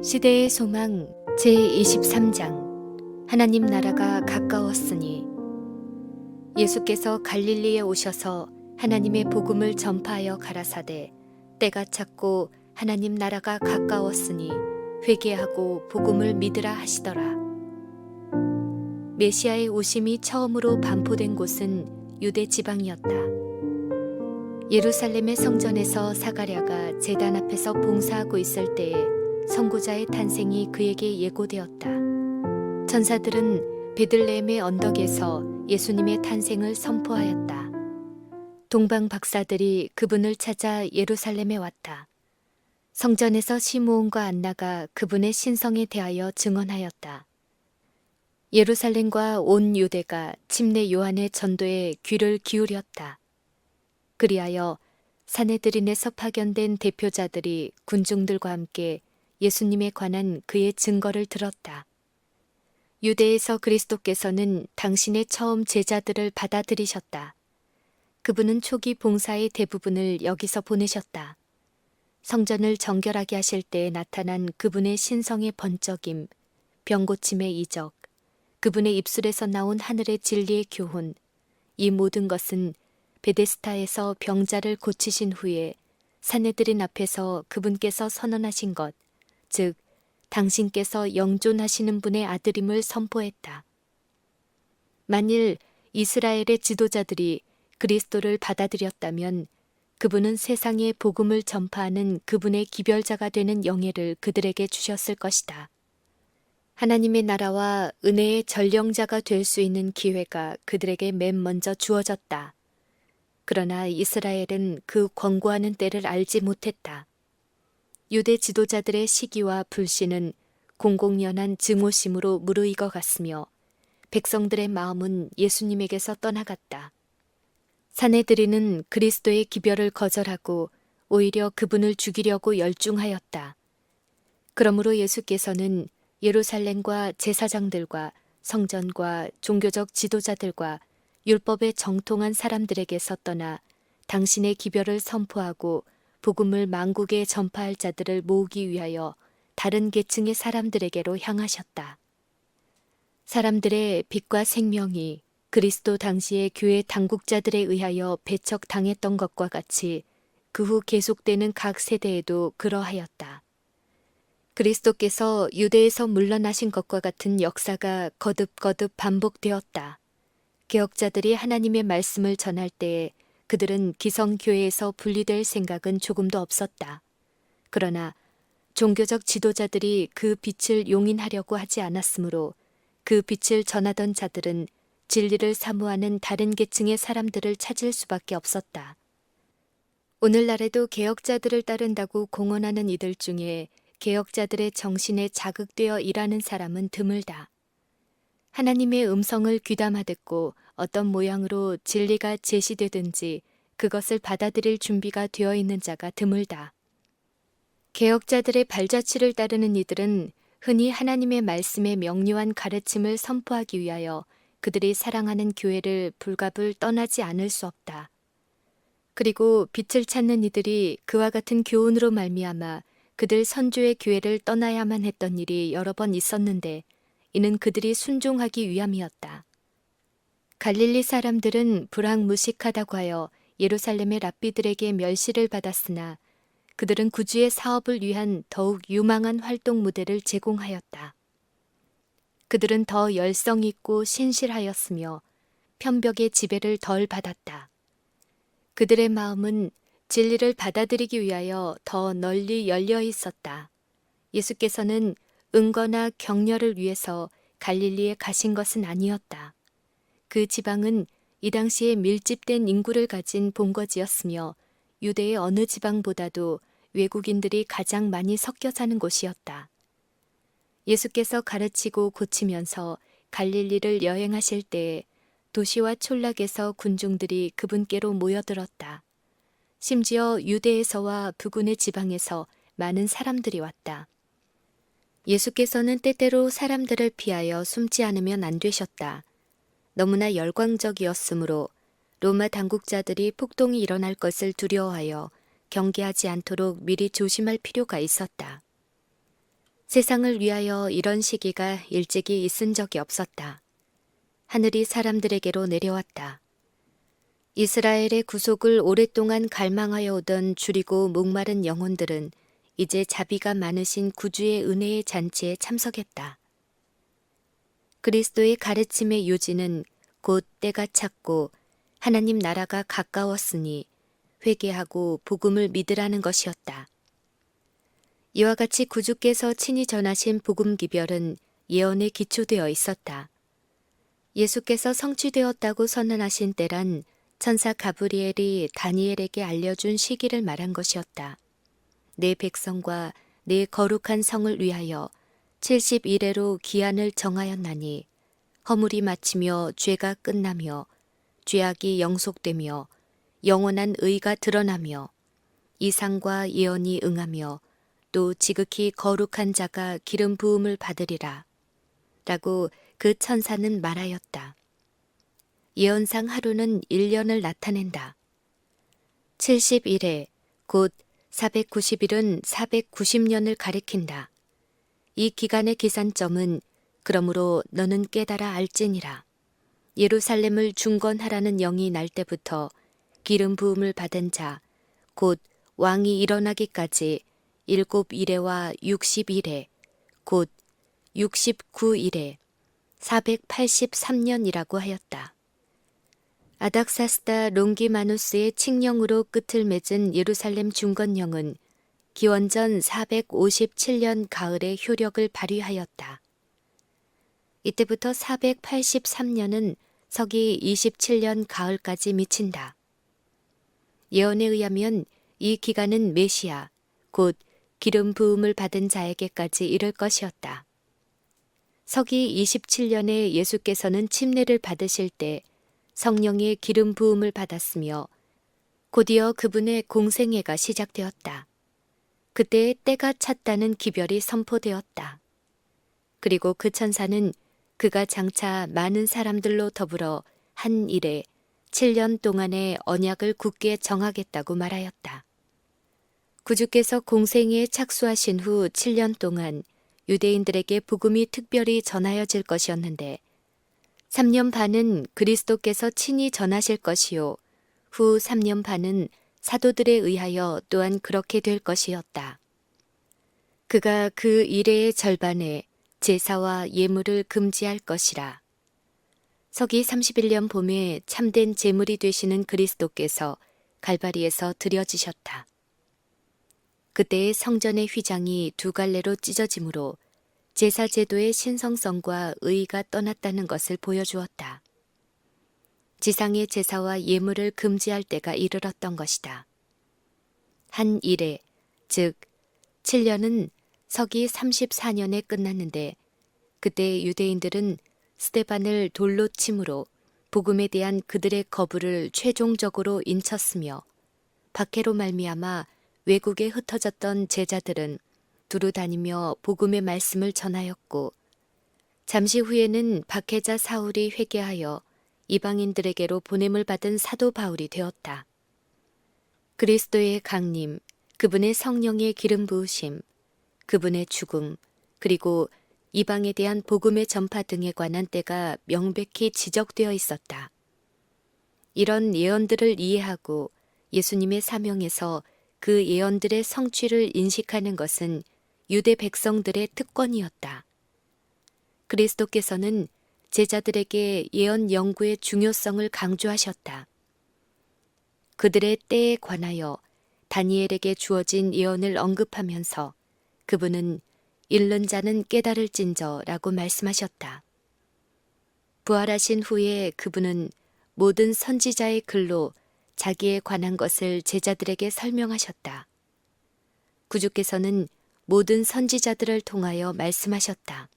시대의 소망 제23장 하나님 나라가 가까웠으니. 예수께서 갈릴리에 오셔서 하나님의 복음을 전파하여 가라사대 때가 찼고 하나님 나라가 가까웠으니 회개하고 복음을 믿으라 하시더라. 메시아의 오심이 처음으로 반포된 곳은 유대 지방이었다. 예루살렘의 성전에서 사가랴가 제단 앞에서 봉사하고 있을 때에 선구자의 탄생이 그에게 예고되었다. 천사들은 베들레헴의 언덕에서 예수님의 탄생을 선포하였다. 동방 박사들이 그분을 찾아 예루살렘에 왔다. 성전에서 시므온과 안나가 그분의 신성에 대하여 증언하였다. 예루살렘과 온 유대가 침례 요한의 전도에 귀를 기울였다. 그리하여 사내들인에서 파견된 대표자들이 군중들과 함께 예수님에 관한 그의 증거를 들었다. 유대에서 그리스도께서는 당신의 처음 제자들을 받아들이셨다. 그분은 초기 봉사의 대부분을 여기서 보내셨다. 성전을 정결하게 하실 때에 나타난 그분의 신성의 번쩍임, 병고침의 이적, 그분의 입술에서 나온 하늘의 진리의 교훈, 이 모든 것은 베데스다에서 병자를 고치신 후에 사내들인 앞에서 그분께서 선언하신 것, 즉 당신께서 영존하시는 분의 아들임을 선포했다. 만일 이스라엘의 지도자들이 그리스도를 받아들였다면 그분은 세상에 복음을 전파하는 그분의 기별자가 되는 영예를 그들에게 주셨을 것이다. 하나님의 나라와 은혜의 전령자가 될 수 있는 기회가 그들에게 맨 먼저 주어졌다. 그러나 이스라엘은 그 권고하는 때를 알지 못했다. 유대 지도자들의 시기와 불신은 공공연한 증오심으로 무르익어 갔으며 백성들의 마음은 예수님에게서 떠나갔다. 사내들이는 그리스도의 기별을 거절하고 오히려 그분을 죽이려고 열중하였다. 그러므로 예수께서는 예루살렘과 제사장들과 성전과 종교적 지도자들과 율법에 정통한 사람들에게서 떠나 당신의 기별을 선포하고 복음을 만국에 전파할 자들을 모으기 위하여 다른 계층의 사람들에게로 향하셨다. 사람들의 빛과 생명이 그리스도 당시의 교회 당국자들에 의하여 배척당했던 것과 같이 그 후 계속되는 각 세대에도 그러하였다. 그리스도께서 유대에서 물러나신 것과 같은 역사가 거듭거듭 반복되었다. 개혁자들이 하나님의 말씀을 전할 때에 그들은 기성교회에서 분리될 생각은 조금도 없었다. 그러나 종교적 지도자들이 그 빛을 용인하려고 하지 않았으므로 그 빛을 전하던 자들은 진리를 사모하는 다른 계층의 사람들을 찾을 수밖에 없었다. 오늘날에도 개혁자들을 따른다고 공언하는 이들 중에 개혁자들의 정신에 자극되어 일하는 사람은 드물다. 하나님의 음성을 귀담아 듣고 어떤 모양으로 진리가 제시되든지 그것을 받아들일 준비가 되어 있는 자가 드물다. 개혁자들의 발자취를 따르는 이들은 흔히 하나님의 말씀의 명료한 가르침을 선포하기 위하여 그들이 사랑하는 교회를 불갑을 떠나지 않을 수 없다. 그리고 빛을 찾는 이들이 그와 같은 교훈으로 말미암아 그들 선조의 교회를 떠나야만 했던 일이 여러 번 있었는데 이는 그들이 순종하기 위함이었다. 갈릴리 사람들은 불황무식하다고 하여 예루살렘의 랍비들에게 멸시를 받았으나 그들은 구주의 사업을 위한 더욱 유망한 활동 무대를 제공하였다. 그들은 더 열성 있고 신실하였으며 편벽의 지배를 덜 받았다. 그들의 마음은 진리를 받아들이기 위하여 더 널리 열려 있었다. 예수께서는 은거나 격려를 위해서 갈릴리에 가신 것은 아니었다. 그 지방은 이 당시에 밀집된 인구를 가진 본거지였으며 유대의 어느 지방보다도 외국인들이 가장 많이 섞여 사는 곳이었다. 예수께서 가르치고 고치면서 갈릴리를 여행하실 때에 도시와 촌락에서 군중들이 그분께로 모여들었다. 심지어 유대에서와 부근의 지방에서 많은 사람들이 왔다. 예수께서는 때때로 사람들을 피하여 숨지 않으면 안 되셨다. 너무나 열광적이었으므로 로마 당국자들이 폭동이 일어날 것을 두려워하여 경계하지 않도록 미리 조심할 필요가 있었다. 세상을 위하여 이런 시기가 일찍이 있은 적이 없었다. 하늘이 사람들에게로 내려왔다. 이스라엘의 구속을 오랫동안 갈망하여 오던 줄이고 목마른 영혼들은 이제 자비가 많으신 구주의 은혜의 잔치에 참석했다. 그리스도의 가르침의 요지는 곧 때가 찼고 하나님 나라가 가까웠으니 회개하고 복음을 믿으라는 것이었다. 이와 같이 구주께서 친히 전하신 복음 기별은 예언에 기초되어 있었다. 예수께서 성취되었다고 선언하신 때란 천사 가브리엘이 다니엘에게 알려준 시기를 말한 것이었다. 내 백성과 내 거룩한 성을 위하여 70일에로 기한을 정하였나니 허물이 마치며 죄가 끝나며 죄악이 영속되며 영원한 의가 드러나며 이상과 예언이 응하며 또 지극히 거룩한 자가 기름 부음을 받으리라 라고 그 천사는 말하였다. 예언상 하루는 1년을 나타낸다. 70일에 곧 490일은 490년을 가리킨다. 이 기간의 기산점은 그러므로 너는 깨달아 알지니라. 예루살렘을 중건하라는 영이 날 때부터 기름 부음을 받은 자, 곧 왕이 일어나기까지 7일에와 60일에, 곧 69일에 483년이라고 하였다. 아닥사스다 롱기마누스의 칙령으로 끝을 맺은 예루살렘 중건령은 기원전 457년 가을에 효력을 발휘하였다. 이때부터 483년은 서기 27년 가을까지 미친다. 예언에 의하면 이 기간은 메시아, 곧 기름 부음을 받은 자에게까지 이를 것이었다. 서기 27년에 예수께서는 침례를 받으실 때 성령의 기름 부음을 받았으며 곧이어 그분의 공생애가 시작되었다. 그때의 때가 찼다는 기별이 선포되었다. 그리고 그 천사는 그가 장차 많은 사람들로 더불어 한 일에 7년 동안의 언약을 굳게 정하겠다고 말하였다. 구주께서 공생애에 착수하신 후 7년 동안 유대인들에게 복음이 특별히 전하여질 것이었는데 3년 반은 그리스도께서 친히 전하실 것이요 후 3년 반은 사도들에 의하여 또한 그렇게 될 것이었다. 그가 그 일의 절반에 제사와 예물을 금지할 것이라. 서기 31년 봄에 참된 제물이 되시는 그리스도께서 갈바리에서 드려지셨다. 그때의 성전의 휘장이 두 갈래로 찢어지므로 제사 제도의 신성성과 의의가 떠났다는 것을 보여주었다. 지상의 제사와 예물을 금지할 때가 이르렀던 것이다. 한 일에, 즉 7년은 서기 34년에 끝났는데 그때 유대인들은 스데반을 돌로 침으로 복음에 대한 그들의 거부를 최종적으로 인쳤으며 박해로 말미암아 외국에 흩어졌던 제자들은 두루 다니며 복음의 말씀을 전하였고 잠시 후에는 박해자 사울이 회개하여 이방인들에게로 보냄을 받은 사도 바울이 되었다. 그리스도의 강림, 그분의 성령의 기름 부으심, 그분의 죽음, 그리고 이방에 대한 복음의 전파 등에 관한 때가 명백히 지적되어 있었다. 이런 예언들을 이해하고 예수님의 사명에서 그 예언들의 성취를 인식하는 것은 유대 백성들의 특권이었다. 그리스도께서는 제자들에게 예언 연구의 중요성을 강조하셨다. 그들의 때에 관하여 다니엘에게 주어진 예언을 언급하면서 그분은 읽는 자는 깨달을진저라고 말씀하셨다. 부활하신 후에 그분은 모든 선지자의 글로 자기에 관한 것을 제자들에게 설명하셨다. 구주께서는 모든 선지자들을 통하여 말씀하셨다.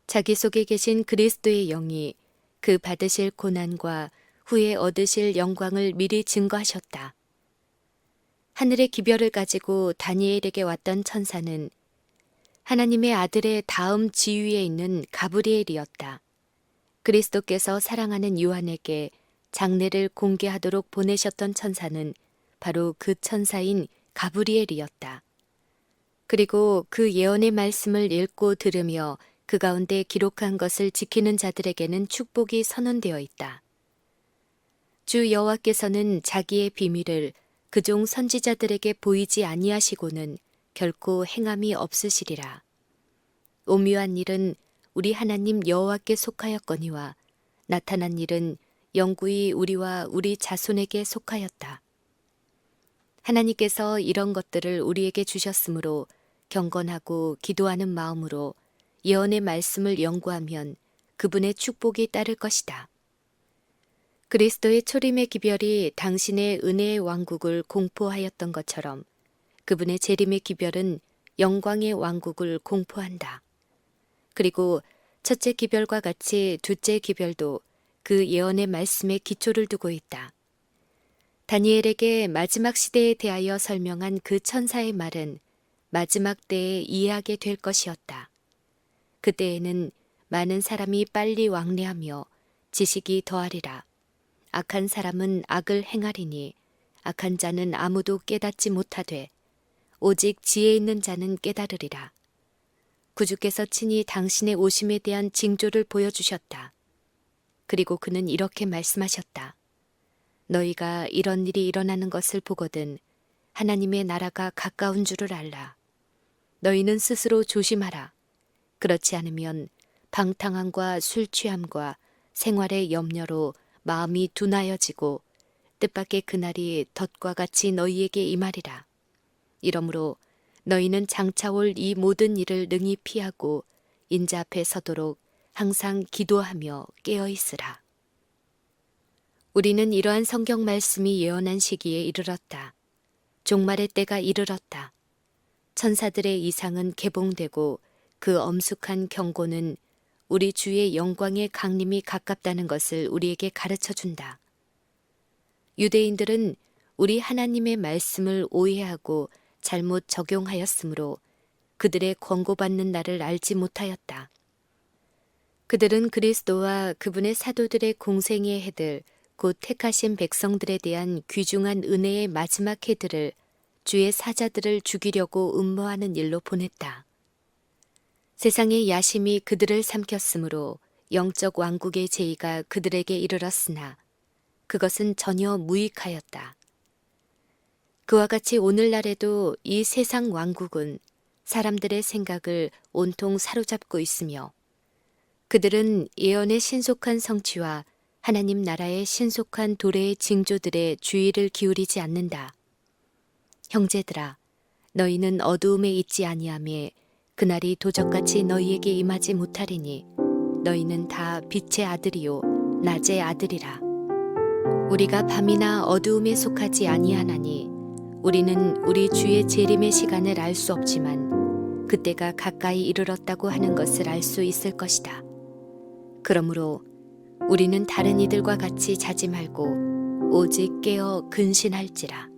자기 속에 계신 그리스도의 영이 그 받으실 고난과 후에 얻으실 영광을 미리 증거하셨다. 하늘의 기별을 가지고 다니엘에게 왔던 천사는 하나님의 아들의 다음 지위에 있는 가브리엘이었다. 그리스도께서 사랑하는 요한에게 장례를 공개하도록 보내셨던 천사는 바로 그 천사인 가브리엘이었다. 그리고 그 예언의 말씀을 읽고 들으며 그 가운데 기록한 것을 지키는 자들에게는 축복이 선언되어 있다. 주 여호와께서는 자기의 비밀을 그종 선지자들에게 보이지 아니하시고는 결코 행함이 없으시리라. 오묘한 일은 우리 하나님 여호와께 속하였거니와 나타난 일은 영구히 우리와 우리 자손에게 속하였다. 하나님께서 이런 것들을 우리에게 주셨으므로 경건하고 기도하는 마음으로 예언의 말씀을 연구하면 그분의 축복이 따를 것이다. 그리스도의 초림의 기별이 당신의 은혜의 왕국을 공포하였던 것처럼 그분의 재림의 기별은 영광의 왕국을 공포한다. 그리고 첫째 기별과 같이 둘째 기별도 그 예언의 말씀에 기초를 두고 있다. 다니엘에게 마지막 시대에 대하여 설명한 그 천사의 말은 마지막 때에 이해하게 될 것이었다. 그때에는 많은 사람이 빨리 왕래하며 지식이 더하리라. 악한 사람은 악을 행하리니 악한 자는 아무도 깨닫지 못하되 오직 지혜 있는 자는 깨달으리라. 구주께서 친히 당신의 오심에 대한 징조를 보여주셨다. 그리고 그는 이렇게 말씀하셨다. 너희가 이런 일이 일어나는 것을 보거든 하나님의 나라가 가까운 줄을 알라. 너희는 스스로 조심하라. 그렇지 않으면 방탕함과 술 취함과 생활의 염려로 마음이 둔하여지고 뜻밖의 그날이 덫과 같이 너희에게 임하리라. 이러므로 너희는 장차 올 이 모든 일을 능히 피하고 인자 앞에 서도록 항상 기도하며 깨어 있으라. 우리는 이러한 성경 말씀이 예언한 시기에 이르렀다. 종말의 때가 이르렀다. 천사들의 이상은 개봉되고 그 엄숙한 경고는 우리 주의 영광의 강림이 가깝다는 것을 우리에게 가르쳐준다. 유대인들은 우리 하나님의 말씀을 오해하고 잘못 적용하였으므로 그들의 권고받는 날을 알지 못하였다. 그들은 그리스도와 그분의 사도들의 공생의 해들, 곧 택하신 백성들에 대한 귀중한 은혜의 마지막 해들을 주의 사자들을 죽이려고 음모하는 일로 보냈다. 세상의 야심이 그들을 삼켰으므로 영적 왕국의 제의가 그들에게 이르렀으나 그것은 전혀 무익하였다. 그와 같이 오늘날에도 이 세상 왕국은 사람들의 생각을 온통 사로잡고 있으며 그들은 예언의 신속한 성취와 하나님 나라의 신속한 도래의 징조들의 주의를 기울이지 않는다. 형제들아, 너희는 어두움에 있지 아니하며 그날이 도적같이 너희에게 임하지 못하리니 너희는 다 빛의 아들이요 낮의 아들이라. 우리가 밤이나 어두움에 속하지 아니하나니 우리는 우리 주의 재림의 시간을 알 수 없지만 그때가 가까이 이르렀다고 하는 것을 알 수 있을 것이다. 그러므로 우리는 다른 이들과 같이 자지 말고 오직 깨어 근신할지라.